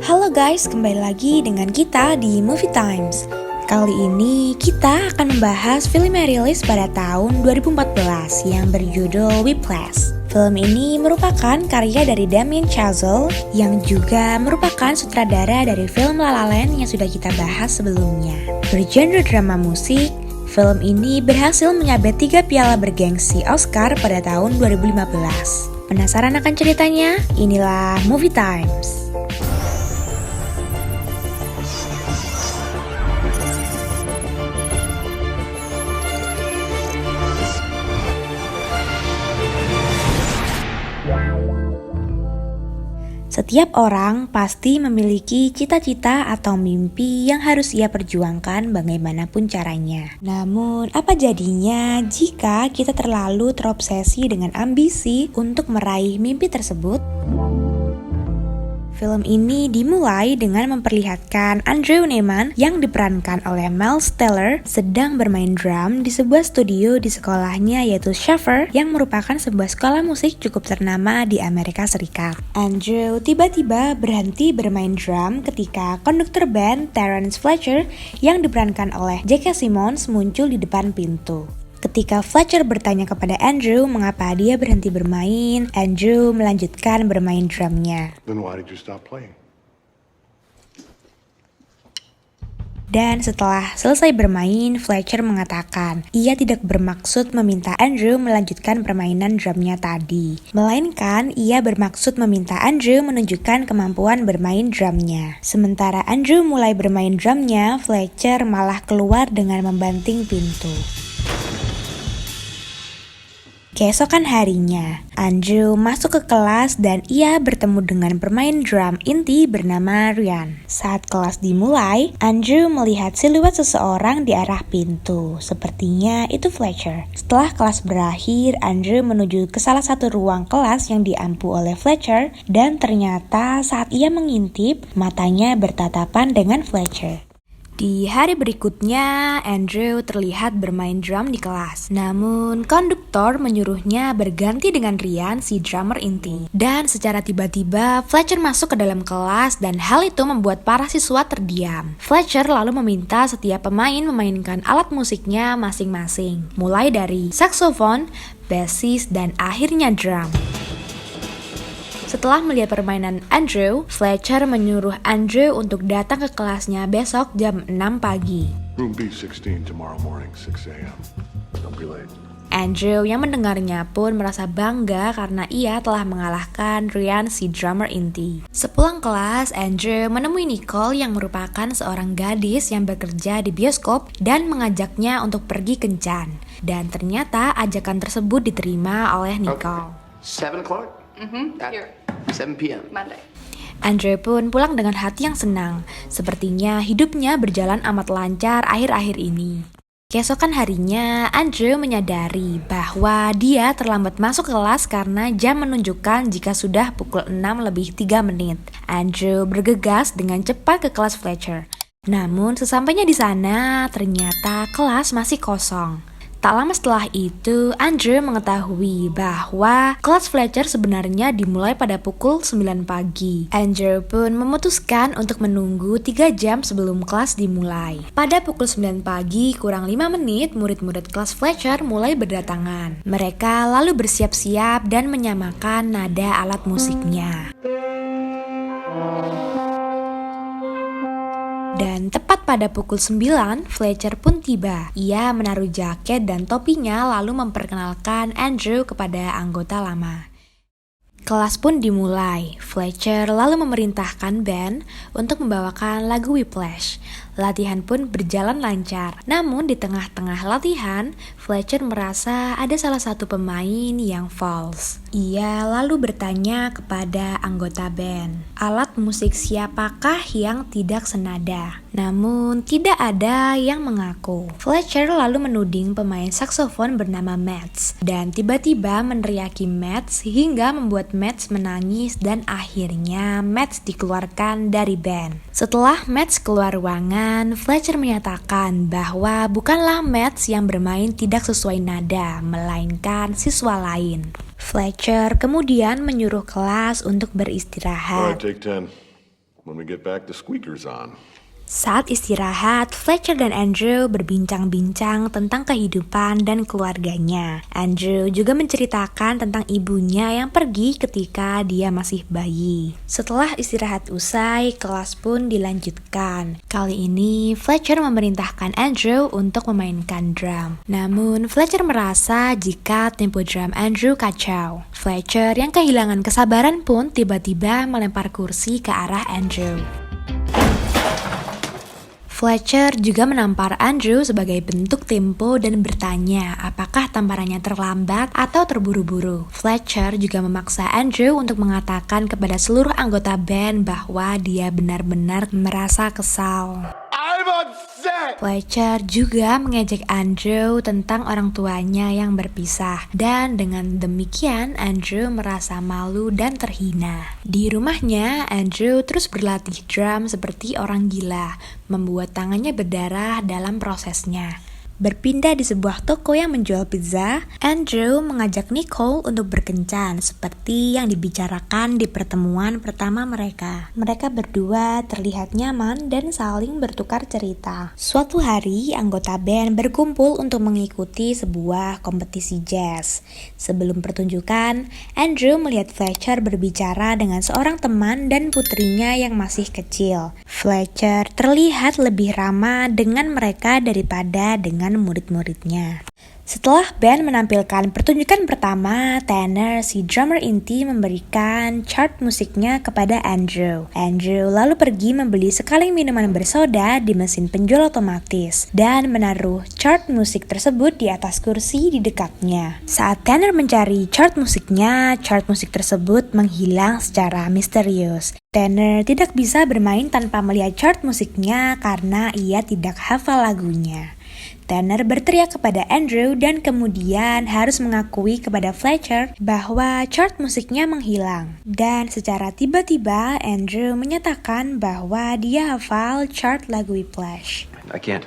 Halo guys, kembali lagi dengan kita di Movie Times. Kali ini kita akan membahas film yang rilis pada tahun 2014 yang berjudul Whiplash. Film ini merupakan karya dari Damien Chazelle yang juga merupakan sutradara dari film La La Land yang sudah kita bahas sebelumnya. Bergenre drama musik, film ini berhasil menyabet 3 piala bergengsi Oscar pada tahun 2015. Penasaran akan ceritanya? Inilah Movie Times. Setiap orang pasti memiliki cita-cita atau mimpi yang harus ia perjuangkan bagaimanapun caranya. Namun, apa jadinya jika kita terlalu terobsesi dengan ambisi untuk meraih mimpi tersebut? Film ini dimulai dengan memperlihatkan Andrew Neiman yang diperankan oleh Miles Teller sedang bermain drum di sebuah studio di sekolahnya yaitu Shaffer yang merupakan sebuah sekolah musik cukup ternama di Amerika Serikat. Andrew tiba-tiba berhenti bermain drum ketika konduktor band Terrence Fletcher yang diperankan oleh J.K. Simmons muncul di depan pintu. Ketika Fletcher bertanya kepada Andrew mengapa dia berhenti bermain, Andrew melanjutkan bermain drumnya. Then why did you stop playing? Dan setelah selesai bermain, Fletcher mengatakan ia tidak bermaksud meminta Andrew melanjutkan permainan drumnya tadi, melainkan ia bermaksud meminta Andrew menunjukkan kemampuan bermain drumnya. Sementara Andrew mulai bermain drumnya, Fletcher malah keluar dengan membanting pintu. Keesokan harinya, Andrew masuk ke kelas dan ia bertemu dengan pemain drum inti bernama Ryan. Saat kelas dimulai, Andrew melihat siluet seseorang di arah pintu. Sepertinya itu Fletcher. Setelah kelas berakhir, Andrew menuju ke salah satu ruang kelas yang diampu oleh Fletcher dan ternyata saat ia mengintip, matanya bertatapan dengan Fletcher. Di hari berikutnya, Andrew terlihat bermain drum di kelas. Namun, konduktor menyuruhnya berganti dengan Ryan, si drummer inti. Dan secara tiba-tiba, Fletcher masuk ke dalam kelas dan hal itu membuat para siswa terdiam. Fletcher lalu meminta setiap pemain memainkan alat musiknya masing-masing. Mulai dari saksofon, bassis, dan akhirnya drum. Setelah melihat permainan Andrew, Fletcher menyuruh Andrew untuk datang ke kelasnya besok jam 6 pagi. Room B16 tomorrow morning, 6 a.m. Don't be late. Andrew yang mendengarnya pun merasa bangga karena ia telah mengalahkan Ryan, si drummer inti. Sepulang kelas, Andrew menemui Nicole yang merupakan seorang gadis yang bekerja di bioskop dan mengajaknya untuk pergi kencan. Dan ternyata ajakan tersebut diterima oleh Nicole. Okay. 7 o'clock? Here, 7 p.m. Monday. Andrew pun pulang dengan hati yang senang. Sepertinya hidupnya berjalan amat lancar akhir-akhir ini. Keesokan harinya, Andrew menyadari bahwa dia terlambat masuk kelas karena jam menunjukkan jika sudah pukul 6:03. Andrew bergegas dengan cepat ke kelas Fletcher. Namun sesampainya di sana, ternyata kelas masih kosong. Tak lama setelah itu, Andrew mengetahui bahwa kelas Fletcher sebenarnya dimulai pada pukul 9 pagi. Andrew pun memutuskan untuk menunggu 3 jam sebelum kelas dimulai. Pada pukul 9 pagi, kurang 5 menit, murid-murid kelas Fletcher mulai berdatangan. Mereka lalu bersiap-siap dan menyamakan nada alat musiknya. Dan tepat pada pukul 9, Fletcher pun tiba. Ia menaruh jaket dan topinya lalu memperkenalkan Andrew kepada anggota lama. Kelas pun dimulai. Fletcher lalu memerintahkan band untuk membawakan lagu Whiplash. Latihan pun berjalan lancar. Namun di tengah-tengah latihan, Fletcher merasa ada salah satu pemain yang false. Ia lalu bertanya kepada anggota band, alat musik siapakah yang tidak senada? Namun tidak ada yang mengaku. Fletcher lalu menuding pemain saksofon bernama Matt dan tiba-tiba meneriaki Matt hingga membuat Matt menangis dan akhirnya Matt dikeluarkan dari band. Setelah Matt keluar ruangan, Fletcher menyatakan bahwa bukanlah Matt yang bermain tidak sesuai nada, melainkan siswa lain. Fletcher kemudian menyuruh kelas untuk beristirahat. All right, take 10. when we get back to Squeakers on. Saat istirahat, Fletcher dan Andrew berbincang-bincang tentang kehidupan dan keluarganya. Andrew juga menceritakan tentang ibunya yang pergi ketika dia masih bayi. Setelah istirahat usai, kelas pun dilanjutkan. Kali ini, Fletcher memerintahkan Andrew untuk memainkan drum. Namun, Fletcher merasa jika tempo drum Andrew kacau. Fletcher yang kehilangan kesabaran pun tiba-tiba melempar kursi ke arah Andrew. Fletcher juga menampar Andrew sebagai bentuk tempo dan bertanya apakah tamparannya terlambat atau terburu-buru. Fletcher juga memaksa Andrew untuk mengatakan kepada seluruh anggota band bahwa dia benar-benar merasa kesal. Fletcher juga mengejek Andrew tentang orang tuanya yang berpisah, dan dengan demikian Andrew merasa malu dan terhina. Di rumahnya, Andrew terus berlatih drum seperti orang gila, membuat tangannya berdarah dalam prosesnya. Berpindah di sebuah toko yang menjual pizza, Andrew mengajak Nicole untuk berkencan seperti yang dibicarakan di pertemuan pertama mereka. Mereka berdua terlihat nyaman dan saling bertukar cerita. Suatu hari, anggota band berkumpul untuk mengikuti sebuah kompetisi jazz. Sebelum pertunjukan, Andrew melihat Fletcher berbicara dengan seorang teman dan putrinya yang masih kecil. Fletcher terlihat lebih ramah dengan mereka daripada dengan murid-muridnya. Setelah band menampilkan pertunjukan pertama, Tanner, si drummer inti, memberikan chart musiknya kepada Andrew. Andrew lalu pergi membeli sekaleng minuman bersoda di mesin penjual otomatis dan menaruh chart musik tersebut di atas kursi di dekatnya. Saat Tanner mencari chart musik tersebut menghilang secara misterius. Tanner tidak bisa bermain tanpa melihat chart musiknya karena ia tidak hafal lagunya. Tanner berteriak kepada Andrew dan kemudian harus mengakui kepada Fletcher bahwa chart musiknya menghilang. Dan secara tiba-tiba Andrew menyatakan bahwa dia hafal chart lagu Whiplash. I can.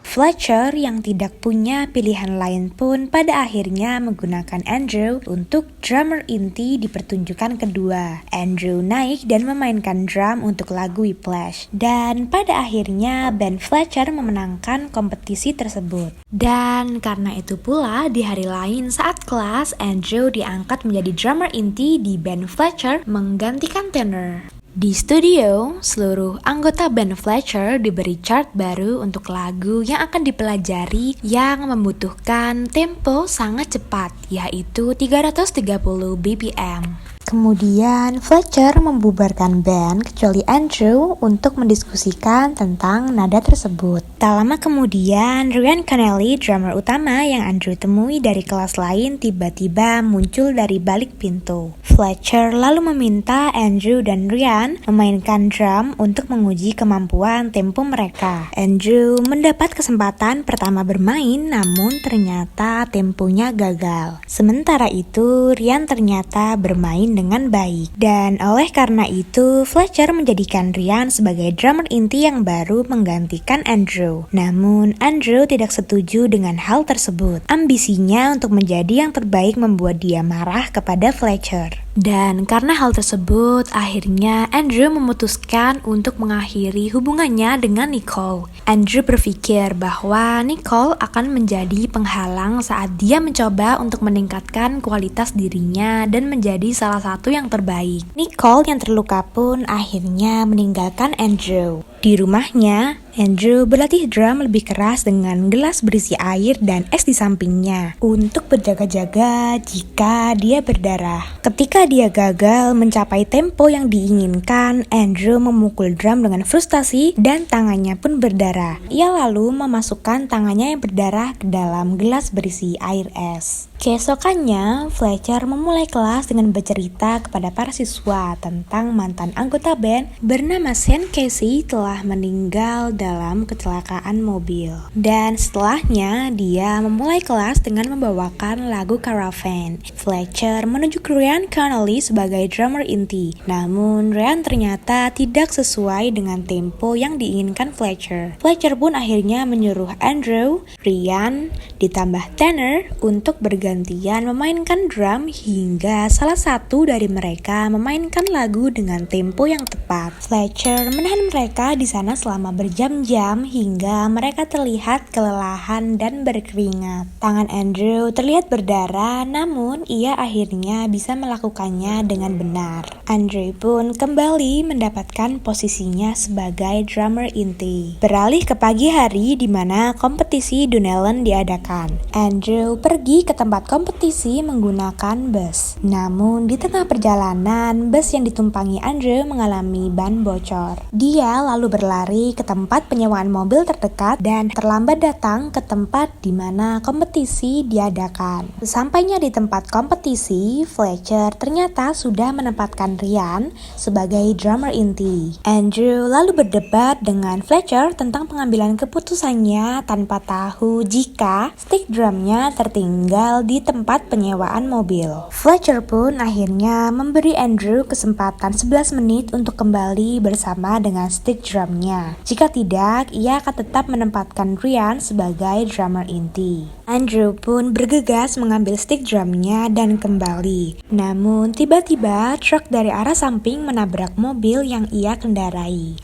Fletcher yang tidak punya pilihan lain pun pada akhirnya menggunakan Andrew untuk drummer inti di pertunjukan kedua. Andrew naik dan memainkan drum untuk lagu Whiplash. Dan pada akhirnya band Fletcher memenangkan kompetisi tersebut. Dan karena itu pula di hari lain saat kelas, Andrew diangkat menjadi drummer inti di band Fletcher menggantikan Tanner. Di studio, seluruh anggota band Fletcher diberi chart baru untuk lagu yang akan dipelajari yang membutuhkan tempo sangat cepat, yaitu 330 BPM. Kemudian Fletcher membubarkan band kecuali Andrew untuk mendiskusikan tentang nada tersebut. Tak lama kemudian, Ryan Connelly, drummer utama yang Andrew temui dari kelas lain, tiba-tiba muncul dari balik pintu. Fletcher lalu meminta Andrew dan Ryan memainkan drum untuk menguji kemampuan tempo mereka. Andrew mendapat kesempatan pertama bermain, namun ternyata temponya gagal. Sementara itu, Ryan ternyata bermain dengan baik. Dan oleh karena itu, Fletcher menjadikan Ryan sebagai drummer inti yang baru menggantikan Andrew. Namun, Andrew tidak setuju dengan hal tersebut. Ambisinya untuk menjadi yang terbaik membuat dia marah kepada Fletcher. Dan karena hal tersebut, akhirnya Andrew memutuskan untuk mengakhiri hubungannya dengan Nicole. Andrew berpikir bahwa Nicole akan menjadi penghalang saat dia mencoba untuk meningkatkan kualitas dirinya dan menjadi salah satu yang terbaik. Nicole yang terluka pun akhirnya meninggalkan Andrew. Di rumahnya, Andrew berlatih drum lebih keras dengan gelas berisi air dan es di sampingnya untuk berjaga-jaga jika dia berdarah. Ketika dia gagal mencapai tempo yang diinginkan, Andrew memukul drum dengan frustasi dan tangannya pun berdarah. Ia lalu memasukkan tangannya yang berdarah ke dalam gelas berisi air es. Keesokannya, Fletcher memulai kelas dengan bercerita kepada para siswa tentang mantan anggota band bernama Sean Casey telah telah meninggal dalam kecelakaan mobil. Dan setelahnya, dia memulai kelas dengan membawakan lagu Caravan. Fletcher menunjuk Ryan Connolly sebagai drummer inti. Namun, Ryan ternyata tidak sesuai dengan tempo yang diinginkan Fletcher. Fletcher pun akhirnya menyuruh Andrew, Ryan, ditambah Tanner untuk bergantian memainkan drum hingga salah satu dari mereka memainkan lagu dengan tempo yang tepat. Fletcher menahan mereka di sana selama berjam-jam hingga mereka terlihat kelelahan dan berkeringat. Tangan Andrew terlihat berdarah, namun ia akhirnya bisa melakukannya dengan benar. Andrew pun kembali mendapatkan posisinya sebagai drummer inti. Beralih ke pagi hari di mana kompetisi Dunellen diadakan. Andrew pergi ke tempat kompetisi menggunakan bus. Namun di tengah perjalanan, bus yang ditumpangi Andrew mengalami ban bocor. Dia lalu berlari ke tempat penyewaan mobil terdekat dan terlambat datang ke tempat di mana kompetisi diadakan. Sesampainya di tempat kompetisi, Fletcher ternyata sudah menempatkan Ryan sebagai drummer inti. Andrew lalu berdebat dengan Fletcher tentang pengambilan keputusannya tanpa tahu jika stick drumnya tertinggal di tempat penyewaan mobil. Fletcher pun akhirnya memberi Andrew kesempatan 11 menit untuk kembali bersama dengan stick drumnya. Jika tidak, ia akan tetap menempatkan Ryan sebagai drummer inti. Andrew pun bergegas mengambil stick drumnya dan kembali. Namun tiba-tiba truk dari arah samping menabrak mobil yang ia kendarai.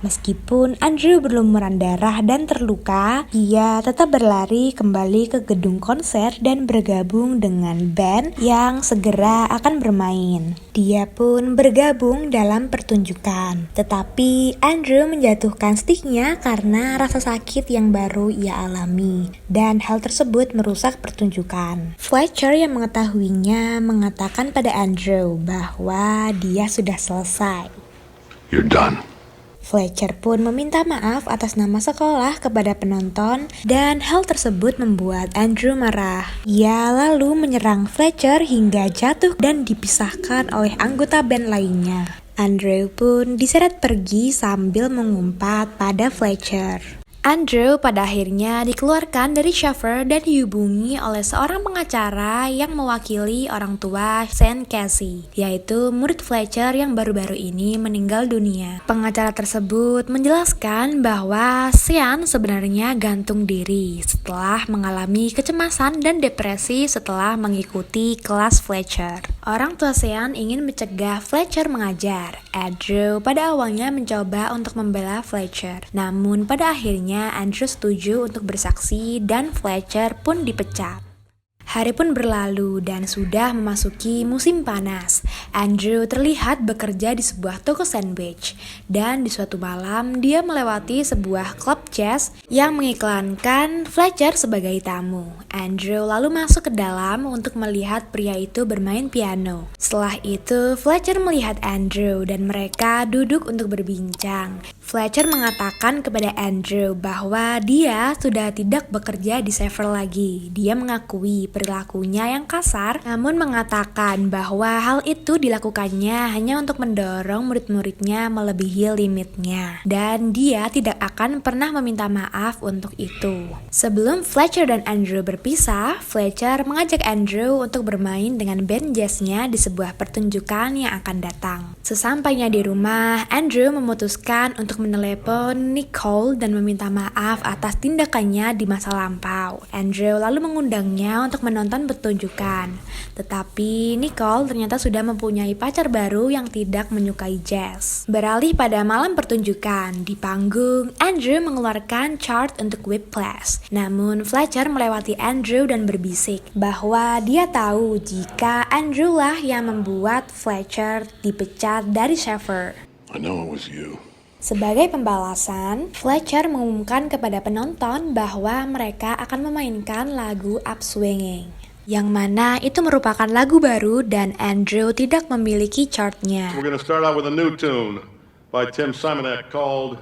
Meskipun Andrew berlumuran darah dan terluka, ia tetap berlari kembali ke gedung konser dan bergabung dengan band yang segera akan bermain. Dia pun bergabung dalam pertunjukan. Tetapi Andrew menjatuhkan sticknya karena rasa sakit yang baru ia alami. Dan hal tersebut merusak pertunjukan. Fletcher yang mengetahuinya mengatakan pada Andrew bahwa dia sudah selesai. You're done. Fletcher pun meminta maaf atas nama sekolah kepada penonton dan hal tersebut membuat Andrew marah. Ia lalu menyerang Fletcher hingga jatuh dan dipisahkan oleh anggota band lainnya. Andrew pun diseret pergi sambil mengumpat pada Fletcher. Andrew pada akhirnya dikeluarkan dari Shaver dan dihubungi oleh seorang pengacara yang mewakili orang tua Sean Casey, yaitu murid Fletcher yang baru-baru ini meninggal dunia. Pengacara tersebut menjelaskan bahwa Sean sebenarnya gantung diri setelah mengalami kecemasan dan depresi setelah mengikuti kelas Fletcher. Orang tua Sean ingin mencegah Fletcher mengajar. Andrew pada awalnya mencoba untuk membela Fletcher, namun pada akhirnya Andrew setuju untuk bersaksi dan Fletcher pun dipecat. Hari pun berlalu dan sudah memasuki musim panas. Andrew terlihat bekerja di sebuah toko sandwich dan di suatu malam dia melewati sebuah klub jazz yang mengiklankan Fletcher sebagai tamu. Andrew lalu masuk ke dalam untuk melihat pria itu bermain piano. Setelah itu, Fletcher melihat Andrew dan mereka duduk untuk berbincang. Fletcher mengatakan kepada Andrew bahwa dia sudah tidak bekerja di Shaver lagi. Dia mengakui perilakunya yang kasar, namun mengatakan bahwa hal itu dilakukannya hanya untuk mendorong murid-muridnya melebihi limitnya. Dan dia tidak akan pernah meminta maaf untuk itu. Sebelum Fletcher dan Andrew berpisah, Fletcher mengajak Andrew untuk bermain dengan band jazznya di sebuah pertunjukan yang akan datang. Sesampainya di rumah, Andrew memutuskan untuk menelepon Nicole dan meminta maaf atas tindakannya di masa lampau. Andrew lalu mengundangnya untuk menonton pertunjukan. Tetapi Nicole ternyata sudah mempunyai pacar baru yang tidak menyukai jazz. Beralih pada malam pertunjukan, di panggung, Andrew mengeluarkan chart untuk Whiplash. Namun Fletcher melewati Andrew dan berbisik bahwa dia tahu jika Andrew lah yang membuat Fletcher dipecat dari Shaver. I know it was you. Sebagai pembalasan, Fletcher mengumumkan kepada penonton bahwa mereka akan memainkan lagu Upswinging, yang mana itu merupakan lagu baru dan Andrew tidak memiliki chartnya. We're gonna start out with a new tune by Tim Simonek called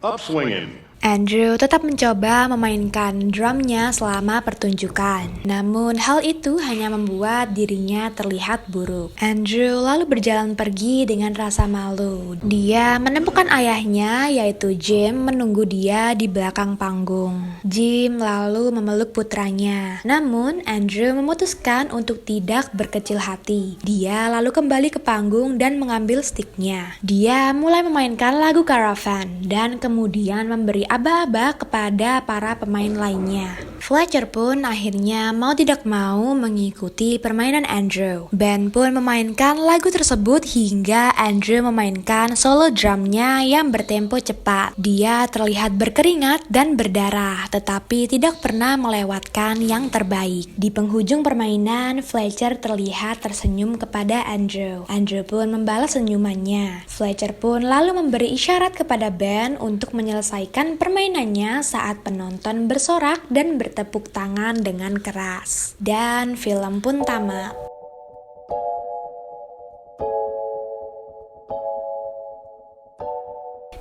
Upswinging. Andrew tetap mencoba memainkan drumnya selama pertunjukan. Namun hal itu hanya membuat dirinya terlihat buruk. Andrew lalu berjalan pergi dengan rasa malu. Dia menemukan ayahnya yaitu Jim menunggu dia di belakang panggung. Jim lalu memeluk putranya. Namun Andrew memutuskan untuk tidak berkecil hati. Dia lalu kembali ke panggung dan mengambil sticknya. Dia mulai memainkan lagu Caravan dan kemudian memberi aba-aba kepada para pemain lainnya. Fletcher pun akhirnya mau tidak mau mengikuti permainan Andrew. Band pun memainkan lagu tersebut hingga Andrew memainkan solo drumnya yang bertempo cepat. Dia terlihat berkeringat dan berdarah, tetapi tidak pernah melewatkan yang terbaik. Di penghujung permainan, Fletcher terlihat tersenyum kepada Andrew. Andrew pun membalas senyumannya. Fletcher pun lalu memberi isyarat kepada band untuk menyelesaikan permainannya saat penonton bersorak dan bertepuk tangan dengan keras. Dan film pun tamat.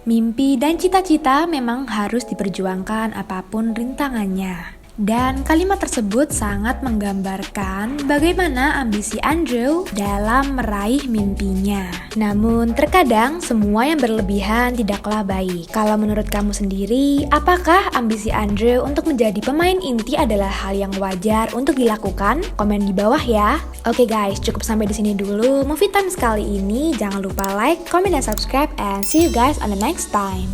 Mimpi dan cita-cita memang harus diperjuangkan apapun rintangannya. Dan kalimat tersebut sangat menggambarkan bagaimana ambisi Andrew dalam meraih mimpinya. Namun terkadang semua yang berlebihan tidaklah baik. Kalau menurut kamu sendiri, apakah ambisi Andrew untuk menjadi pemain inti adalah hal yang wajar untuk dilakukan? Komen di bawah ya. Oke guys, cukup sampai di sini dulu Movie Time kali ini. Jangan lupa like, comment, dan subscribe, and see you guys on the next time.